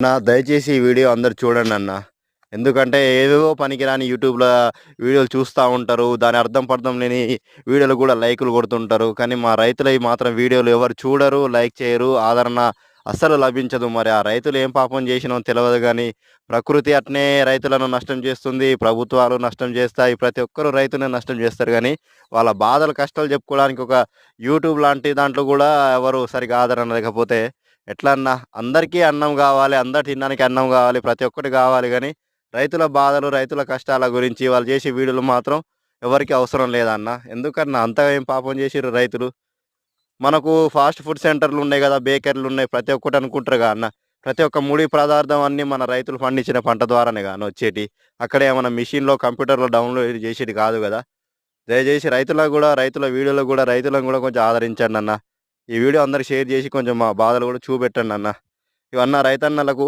దయచేసి ఈ వీడియో అందరూ చూడండన్న. ఎందుకంటే ఏవేవో పనికిరాని యూట్యూబ్‌ల వీడియోలు చూస్తా ఉంటారు. దాని అర్థం పర్థం లేని వీడియోలు గూడా లైకులు కొడుతుంటారు. కానీ మా రైతులయి మాత్రం వీడియోలు ఎవరు చూడరు, లైక్ చేయరు, ఆదరణ అస్సలు లభించదు. మరి ఆ రైతులు ఏం పాపం చేసినో తెలవదు గానీ, ప్రకృతి అట్నే రైతులను నష్టం చేస్తుంది. ప్రభుత్వాలు నష్టం చేస్తాయి. ప్రతి ఒక్కరు రైతుని నష్టం చేస్తారు గానీ, వాళ్ళ బాధలు, కష్టాలు చెప్పుకోవడానికి ఒక యూట్యూబ్ లాంటి దాంట్లో గూడా ఎవరు సరిగ్గా ఆదరణ లేకపోతే ఎట్లా అన్నా? అందరికీ అన్నం గావాలి. అందరు తినడానికి అన్నం గావాలి. ప్రతి ఒక్కటి గావాలి గానీ, రైతుల బాధలు, రైతుల కష్టాల గురించి వాళ్ళు చేసే వీడియోలు మాత్రం ఎవరికీ అవసరం లేదన్న. ఎందుకన్నా అంతగా ఏం పాపం చేసిర్రు రైతులు? మనకు ఫాస్ట్ ఫుడ్ సెంటర్‌లున్నాయి గదా! బేకరీలున్నాయి. ప్రతి ఒక్కటి అనుకుంటారుగా అన్న. ప్రతి ఒక్క ముడి పదార్థం అన్నీ మన రైతులు పండించిన పంట ద్వారానేగా అన్న వచ్చేటియి. అక్కడ ఏమన్నా మిషన్‌లో, కంప్యూటర్‌లో డౌన్‌లోడ్ చేసేది కాదు గదా! దయచేసి రైతులకు గూడా, రైతుల వీడియోలో గూడా రైతులను గూడా కొంచెం ఆదరించండన్న. ఈ వీడియో అందరికి షేర్ చేసి కొంచెం మా బాధలు గూడా చూపెట్టండన్న. ఇవన్న రైతన్నలకు